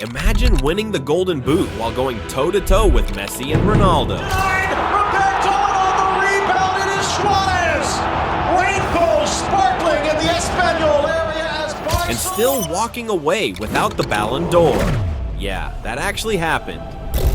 Imagine winning the Golden Boot while going toe-to-toe with Messi and Ronaldo. Roberto on the rebound, it is Suarez! Rainbow sparkling in the Espanol area as Barcelona... And still walking away without the Ballon d'Or. Yeah, that actually happened.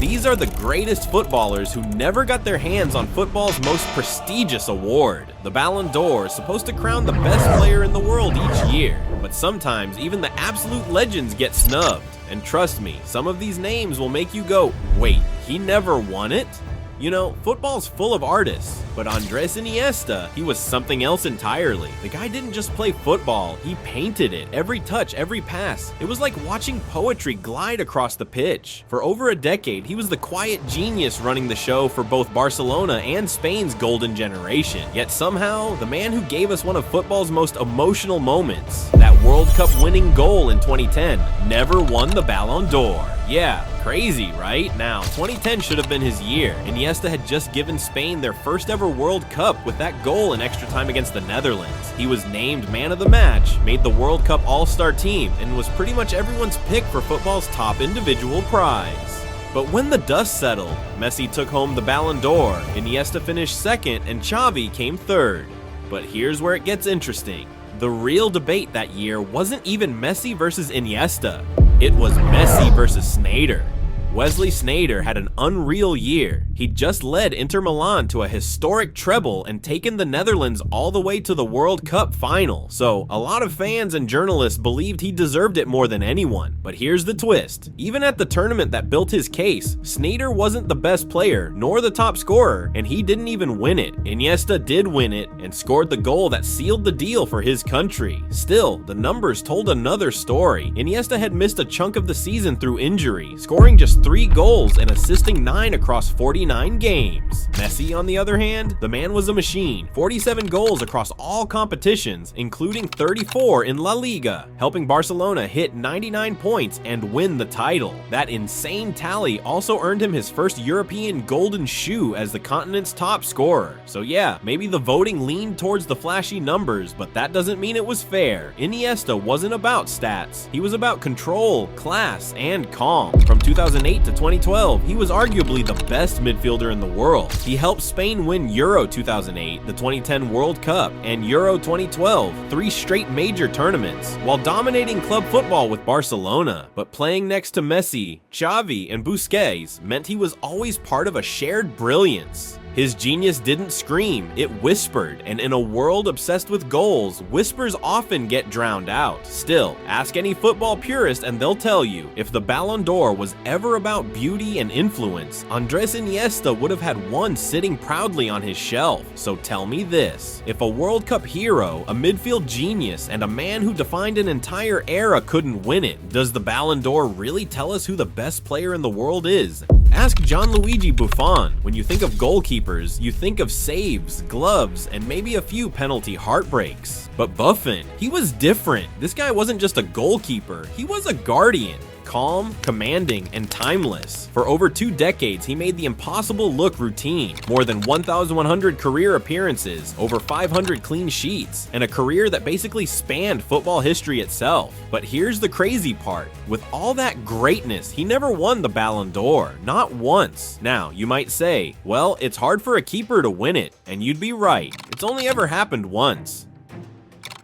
These are the greatest footballers who never got their hands on football's most prestigious award. The Ballon d'Or is supposed to crown the best player in the world each year, but sometimes even the absolute legends get snubbed. And trust me, some of these names will make you go, wait, he never won it? You know, football's full of artists, but Andres Iniesta, he was something else entirely. The guy didn't just play football, he painted it. Every touch, every pass. It was like watching poetry glide across the pitch. For over a decade, he was the quiet genius running the show for both Barcelona and Spain's golden generation. Yet somehow, the man who gave us one of football's most emotional moments, that World Cup winning goal in 2010, never won the Ballon d'Or. Yeah, crazy, right? Now, 2010 should have been his year. Iniesta had just given Spain their first ever World Cup with that goal in extra time against the Netherlands. He was named man of the match, made the World Cup all-star team, and was pretty much everyone's pick for football's top individual prize. But when the dust settled, Messi took home the Ballon d'Or, Iniesta finished second, and Xavi came third. But here's where it gets interesting. The real debate that year wasn't even Messi versus Iniesta. It was Messi versus Sneijder. Wesley Sneijder had an unreal year. He'd just led Inter Milan to a historic treble and taken the Netherlands all the way to the World Cup final. So a lot of fans and journalists believed he deserved it more than anyone. But here's the twist. Even at the tournament that built his case, Sneijder wasn't the best player nor the top scorer, and he didn't even win it. Iniesta did win it and scored the goal that sealed the deal for his country. Still, the numbers told another story. Iniesta had missed a chunk of the season through injury, scoring just 3 goals and assisting 9 across 49 games. Messi, on the other hand, the man was a machine. 47 goals across all competitions, including 34 in La Liga, helping Barcelona hit 99 points and win the title. That insane tally also earned him his first European golden shoe as the continent's top scorer. So yeah, maybe the voting leaned towards the flashy numbers, but that doesn't mean it was fair. Iniesta wasn't about stats. He was about control, class, and calm. From 2008 to 2012, he was arguably the best midfielder in the world. He helped Spain win Euro 2008, the 2010 World Cup, and Euro 2012, 3 straight major tournaments, while dominating club football with Barcelona. But playing next to Messi, Xavi, and Busquets meant he was always part of a shared brilliance. His genius didn't scream, it whispered, and in a world obsessed with goals, whispers often get drowned out. Still, ask any football purist and they'll tell you, if the Ballon d'Or was ever about beauty and influence, Andres Iniesta would have had one sitting proudly on his shelf. So tell me this, if a World Cup hero, a midfield genius, and a man who defined an entire era couldn't win it, does the Ballon d'Or really tell us who the best player in the world is? Ask Gianluigi Buffon. When you think of goalkeepers, you think of saves, gloves, and maybe a few penalty heartbreaks. But Buffon, he was different. This guy wasn't just a goalkeeper, he was a guardian. Calm, commanding, and timeless. For over 2 decades, he made the impossible look routine. More than 1,100 career appearances, over 500 clean sheets, and a career that basically spanned football history itself. But here's the crazy part. With all that greatness, he never won the Ballon d'Or, not once. Now, you might say, well, it's hard for a keeper to win it, and you'd be right. It's only ever happened once.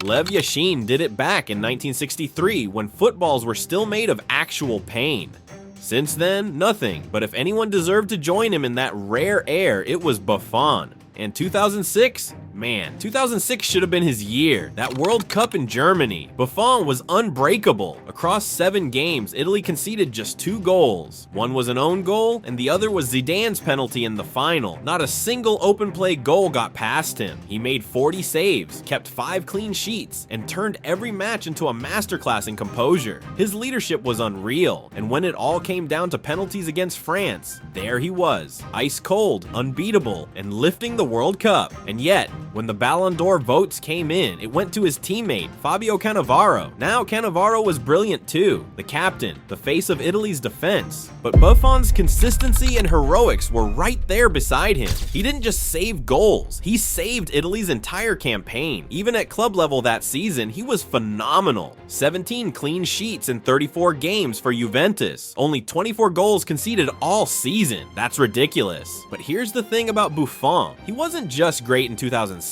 Lev Yashin did it back in 1963 when footballs were still made of actual pain. Since then, nothing, but if anyone deserved to join him in that rare air, it was Buffon. And 2006? Man, 2006 should have been his year. That World Cup in Germany. Buffon was unbreakable. Across 7 games, Italy conceded just 2 goals. One was an own goal, and the other was Zidane's penalty in the final. Not a single open play goal got past him. He made 40 saves, kept 5 clean sheets, and turned every match into a masterclass in composure. His leadership was unreal, and when it all came down to penalties against France, there he was, ice cold, unbeatable, and lifting the World Cup. And yet, When the Ballon d'Or votes came in, it went to his teammate, Fabio Cannavaro. Now, Cannavaro was brilliant too, the captain, the face of Italy's defense. But Buffon's consistency and heroics were right there beside him. He didn't just save goals, he saved Italy's entire campaign. Even at club level that season, he was phenomenal. 17 clean sheets in 34 games for Juventus. Only 24 goals conceded all season. That's ridiculous. But here's the thing about Buffon. He wasn't just great in 2006.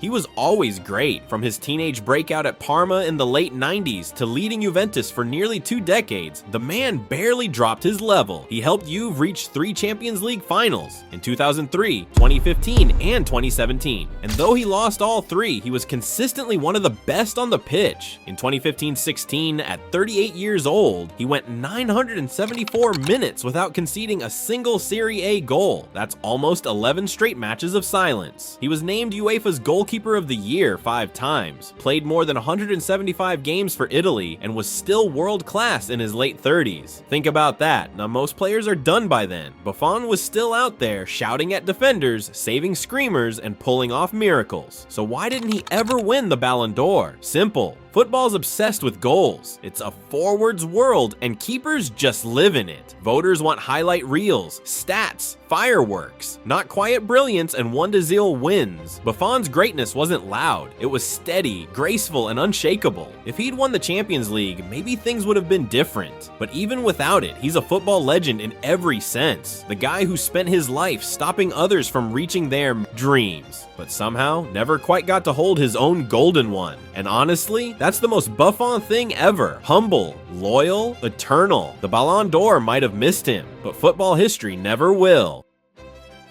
He was always great. From his teenage breakout at Parma in the late 90s to leading Juventus for nearly 2 decades, the man barely dropped his level. He helped Juve reach 3 Champions League finals in 2003, 2015, and 2017. And though he lost all 3, he was consistently one of the best on the pitch. In 2015-16, at 38 years old, he went 974 minutes without conceding a single Serie A goal. That's almost 11 straight matches of silence. He was named UEFA's Goalkeeper of the Year 5 times, played more than 175 games for Italy, and was still world-class in his late 30s. Think about that. Now, most players are done by then. Buffon was still out there shouting at defenders, saving screamers, and pulling off miracles. So why didn't he ever win the Ballon d'Or? Simple. Football's obsessed with goals. It's a forwards world, and keepers just live in it. Voters want highlight reels, stats, fireworks, not quiet brilliance, and 1-0 wins. Buffon's greatness wasn't loud. It was steady, graceful, and unshakable. If he'd won the Champions League, maybe things would have been different. But even without it, he's a football legend in every sense. The guy who spent his life stopping others from reaching their dreams, but somehow never quite got to hold his own golden one. And honestly, that's the most Buffon thing ever. Humble, loyal, eternal. The Ballon d'Or might have missed him, but football history never will.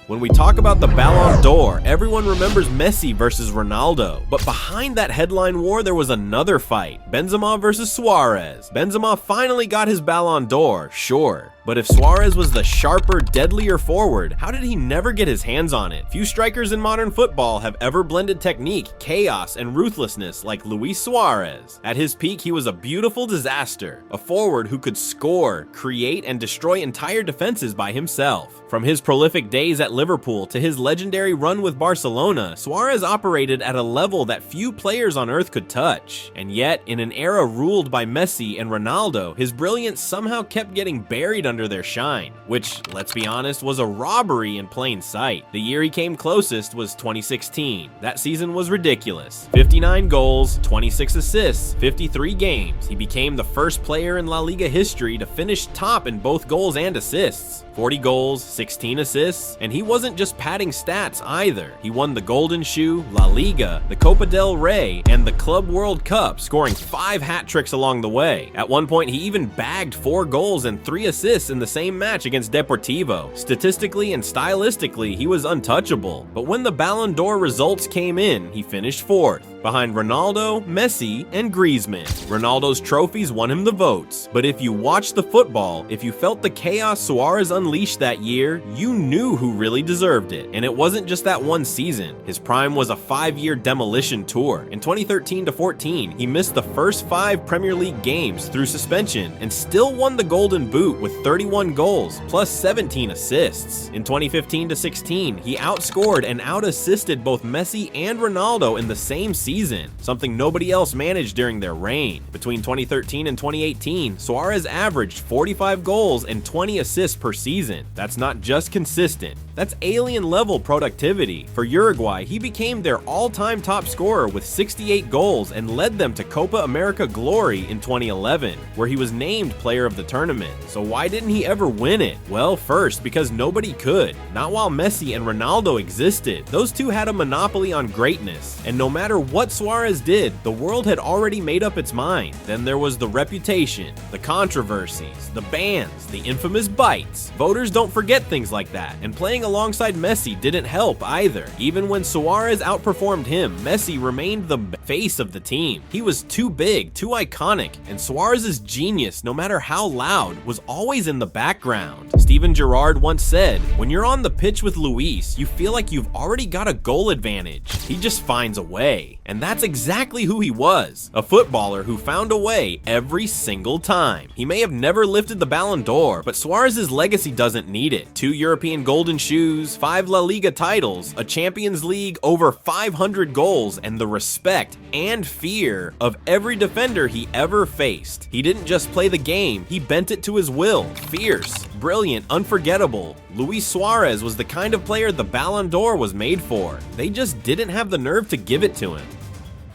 When we talk about the Ballon d'Or, everyone remembers Messi versus Ronaldo. But behind that headline war, there was another fight. Benzema versus Suarez. Benzema finally got his Ballon d'Or, sure. But if Suarez was the sharper, deadlier forward, how did he never get his hands on it? Few strikers in modern football have ever blended technique, chaos, and ruthlessness like Luis Suarez. At his peak, he was a beautiful disaster, a forward who could score, create, and destroy entire defenses by himself. From his prolific days at Liverpool to his legendary run with Barcelona, Suarez operated at a level that few players on earth could touch. And yet, in an era ruled by Messi and Ronaldo, his brilliance somehow kept getting buried under their shine, which, let's be honest, was a robbery in plain sight. The year he came closest was 2016. That season was ridiculous. 59 goals, 26 assists, 53 games. He became the first player in La Liga history to finish top in both goals and assists. 40 goals, 16 assists, and he wasn't just padding stats either. He won the Golden Shoe, La Liga, the Copa del Rey, and the Club World Cup, scoring 5 hat tricks along the way. At one point, he even bagged 4 goals and 3 assists in the same match against Deportivo. Statistically and stylistically, he was untouchable. But when the Ballon d'Or results came in, he finished 4th, behind Ronaldo, Messi, and Griezmann. Ronaldo's trophies won him the votes. But if you watched the football, if you felt the chaos Suarez unleashed that year, you knew who really deserved it. And it wasn't just that one season. His prime was a 5-year demolition tour. In 2013-14, he missed the first 5 Premier League games through suspension and still won the Golden Boot with 31 goals plus 17 assists. In 2015-16, he outscored and out-assisted both Messi and Ronaldo in the same season, something nobody else managed during their reign. Between 2013 and 2018, Suarez averaged 45 goals and 20 assists per season. That's not just consistent, that's alien-level productivity. For Uruguay, he became their all-time top scorer with 68 goals and led them to Copa America glory in 2011, where he was named player of the tournament. So why didn't he ever win it? Well, first, because nobody could. Not while Messi and Ronaldo existed. Those two had a monopoly on greatness, and no matter what Suarez did, the world had already made up its mind. Then there was the reputation, the controversies, the bans, the infamous bites. Voters don't forget things like that, and playing alongside Messi didn't help either. Even when Suarez outperformed him, Messi remained the face of the team. He was too big, too iconic, and Suarez's genius, no matter how loud, was always in the background. Steven Gerrard once said, "When you're on the pitch with Luis, you feel like you've already got a goal advantage. He just finds a way." And that's exactly who he was, a footballer who found a way every single time. He may have never lifted the Ballon d'Or, but Suarez's legacy doesn't need it. 2 European Golden Shoes shoes, 5 La Liga titles, a Champions League, over 500 goals, and the respect and fear of every defender he ever faced. He didn't just play the game, he bent it to his will. Fierce, brilliant, unforgettable. Luis Suarez was the kind of player the Ballon d'Or was made for. They just didn't have the nerve to give it to him.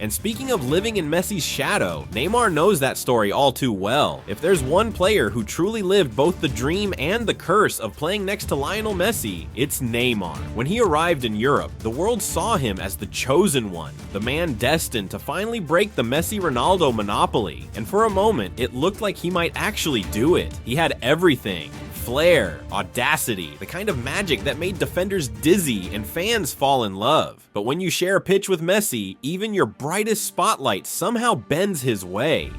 And speaking of living in Messi's shadow, Neymar knows that story all too well. If there's one player who truly lived both the dream and the curse of playing next to Lionel Messi, it's Neymar. When he arrived in Europe, the world saw him as the chosen one, the man destined to finally break the Messi-Ronaldo monopoly. And for a moment, it looked like he might actually do it. He had everything. Flair, audacity, the kind of magic that made defenders dizzy and fans fall in love. But when you share a pitch with Messi, even your brightest spotlight somehow bends his way.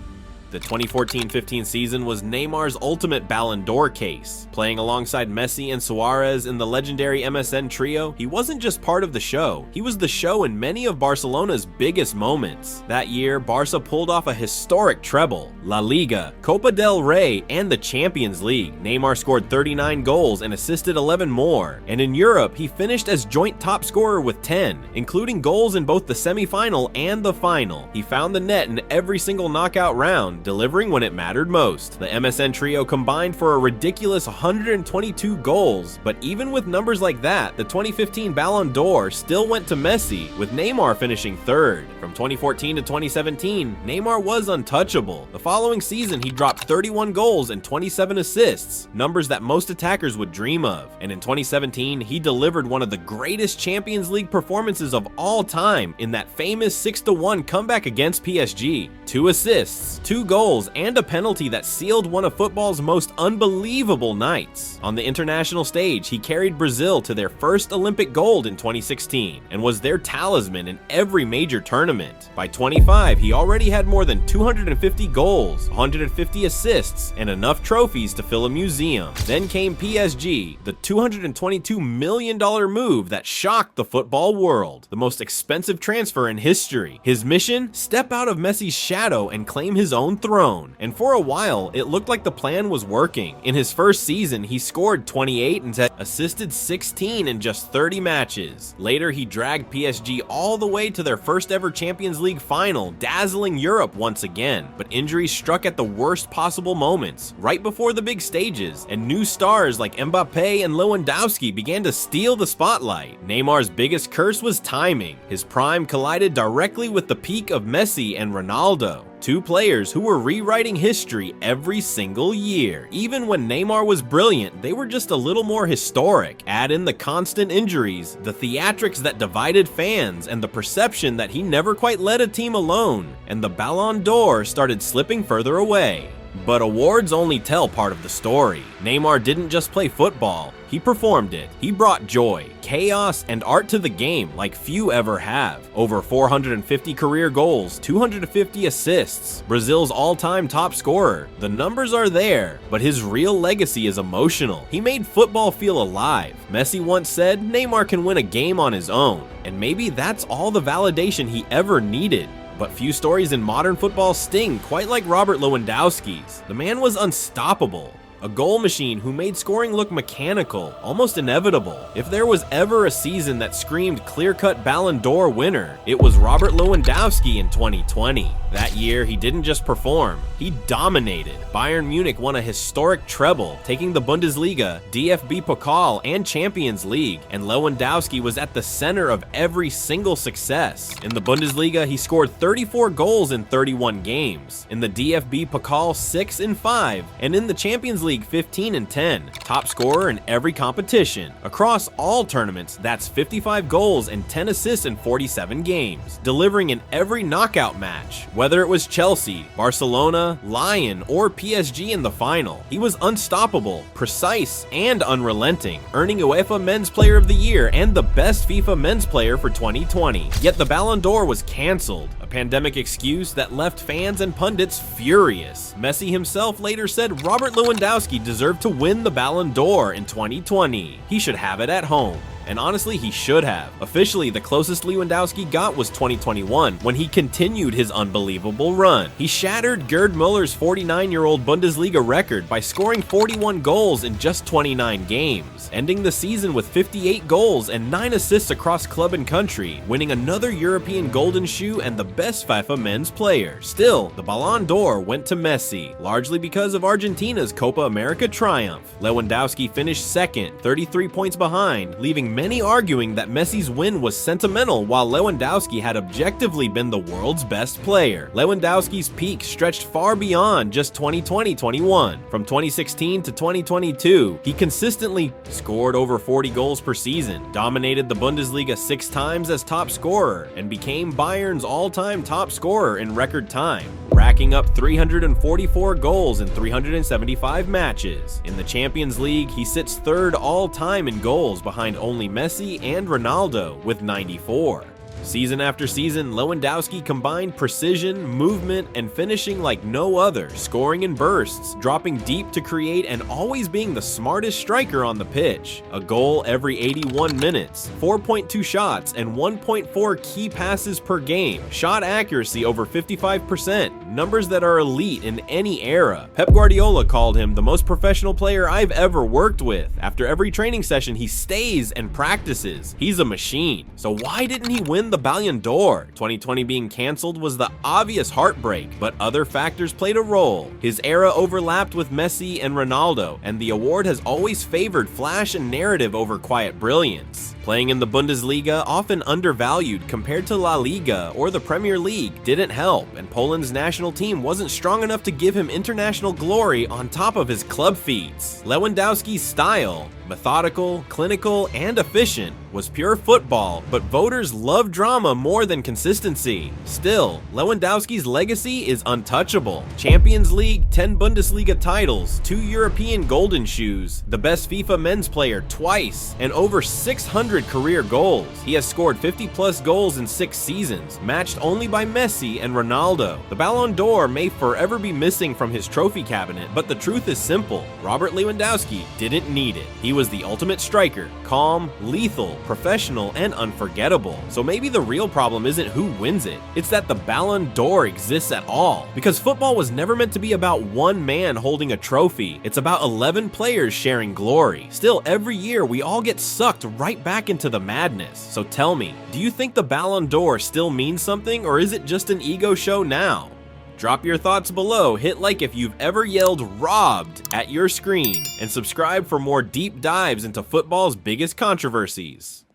The 2014-15 season was Neymar's ultimate Ballon d'Or case. Playing alongside Messi and Suarez in the legendary MSN trio, he wasn't just part of the show, he was the show in many of Barcelona's biggest moments. That year, Barca pulled off a historic treble, La Liga, Copa del Rey, and the Champions League. Neymar scored 39 goals and assisted 11 more. And in Europe, he finished as joint top scorer with 10, including goals in both the semi-final and the final. He found the net in every single knockout round, delivering when it mattered most. The MSN trio combined for a ridiculous 122 goals, but even with numbers like that, the 2015 Ballon d'Or still went to Messi, with Neymar finishing third. From 2014 to 2017, Neymar was untouchable. The following season, he dropped 31 goals and 27 assists, numbers that most attackers would dream of. And in 2017, he delivered one of the greatest Champions League performances of all time in that famous 6-1 comeback against PSG. 2 assists, 2 goals, and a penalty that sealed one of football's most unbelievable nights. On the international stage, he carried Brazil to their first Olympic gold in 2016 and was their talisman in every major tournament. By 25, he already had more than 250 goals, 150 assists, and enough trophies to fill a museum. Then came PSG, the $222 million move that shocked the football world, the most expensive transfer in history. His mission? Step out of Messi's shadow and claim his own throne. And for a while, it looked like the plan was working. In his first season, he scored 28 and assisted 16 in just 30 matches. Later, he dragged PSG all the way to their first ever Champions League final, dazzling Europe once again. But injuries struck at the worst possible moments, right before the big stages, and new stars like Mbappe and Lewandowski began to steal the spotlight. Neymar's biggest curse was timing. His prime collided directly with the peak of Messi and Ronaldo, 2 players who were rewriting history every single year. Even when Neymar was brilliant, they were just a little more historic. Add in the constant injuries, the theatrics that divided fans, and the perception that he never quite led a team alone, and the Ballon d'Or started slipping further away. But awards only tell part of the story. Neymar didn't just play football, he performed it. He brought joy, chaos, and art to the game like few ever have. Over 450 career goals, 250 assists, Brazil's all-time top scorer. The numbers are there, but his real legacy is emotional. He made football feel alive. Messi once said, Neymar can win a game on his own, and maybe that's all the validation he ever needed. But few stories in modern football sting quite like Robert Lewandowski's. The man was unstoppable. A goal machine who made scoring look mechanical, almost inevitable. If there was ever a season that screamed clear-cut Ballon d'Or winner, it was Robert Lewandowski in 2020. That year, he didn't just perform, he dominated. Bayern Munich won a historic treble, taking the Bundesliga, DFB Pokal, and Champions League, and Lewandowski was at the center of every single success. In the Bundesliga, he scored 34 goals in 31 games. In the DFB Pokal, 6 in 5, and in the Champions League, 15 and 10. Top scorer in every competition. Across all tournaments, that's 55 goals and 10 assists in 47 games, delivering in every knockout match. Whether it was Chelsea, Barcelona, Lyon, or PSG in the final, he was unstoppable, precise, and unrelenting, earning UEFA Men's Player of the Year and the best FIFA Men's Player for 2020. Yet the Ballon d'Or was cancelled, a pandemic excuse that left fans and pundits furious. Messi himself later said Robert Lewandowski deserved to win the Ballon d'Or in 2020. He should have it at home. and honestly he should have. Officially, the closest Lewandowski got was 2021, when he continued his unbelievable run. He shattered Gerd Muller's 49-year-old Bundesliga record by scoring 41 goals in just 29 games, ending the season with 58 goals and 9 assists across club and country, winning another European Golden Shoe and the best FIFA men's player. Still, the Ballon d'Or went to Messi, largely because of Argentina's Copa America triumph. Lewandowski finished second, 33 points behind, leaving many arguing that Messi's win was sentimental while Lewandowski had objectively been the world's best player. Lewandowski's peak stretched far beyond just 2020-21. From 2016 to 2022, he consistently scored over 40 goals per season, dominated the Bundesliga 6 times as top scorer, and became Bayern's all-time top scorer in record time, racking up 344 goals in 375 matches. In the Champions League, he sits third all-time in goals behind only Messi and Ronaldo with 94. Season after season, Lewandowski combined precision, movement, and finishing like no other, scoring in bursts, dropping deep to create, and always being the smartest striker on the pitch. A goal every 81 minutes, 4.2 shots, and 1.4 key passes per game. Shot accuracy over 55%, numbers that are elite in any era. Pep Guardiola called him the most professional player I've ever worked with. After every training session, he stays and practices. He's a machine. So why didn't he win the Ballon d'Or? 2020 being cancelled was the obvious heartbreak, but other factors played a role. His era overlapped with Messi and Ronaldo, and the award has always favored flash and narrative over quiet brilliance. Playing in the Bundesliga, often undervalued compared to La Liga or the Premier League, didn't help, and Poland's national team wasn't strong enough to give him international glory on top of his club feats. Lewandowski's style, methodical, clinical, and efficient, was pure football, but voters love drama more than consistency. Still, Lewandowski's legacy is untouchable. Champions League, 10 Bundesliga titles, 2 European Golden Shoes, the best FIFA men's player twice, and over 600 career goals. He has scored 50+ goals in 6 seasons, matched only by Messi and Ronaldo. The Ballon d'Or may forever be missing from his trophy cabinet, but the truth is simple. Robert Lewandowski didn't need it. He was the ultimate striker, calm, lethal, professional, and unforgettable. So maybe the real problem isn't who wins it, it's that the Ballon d'Or exists at all. Because football was never meant to be about one man holding a trophy, it's about 11 players sharing glory. Still, every year we all get sucked right back into the madness. So tell me, do you think the Ballon d'Or still means something, or is it just an ego show now? Drop your thoughts below, hit like if you've ever yelled "robbed" at your screen, and subscribe for more deep dives into football's biggest controversies.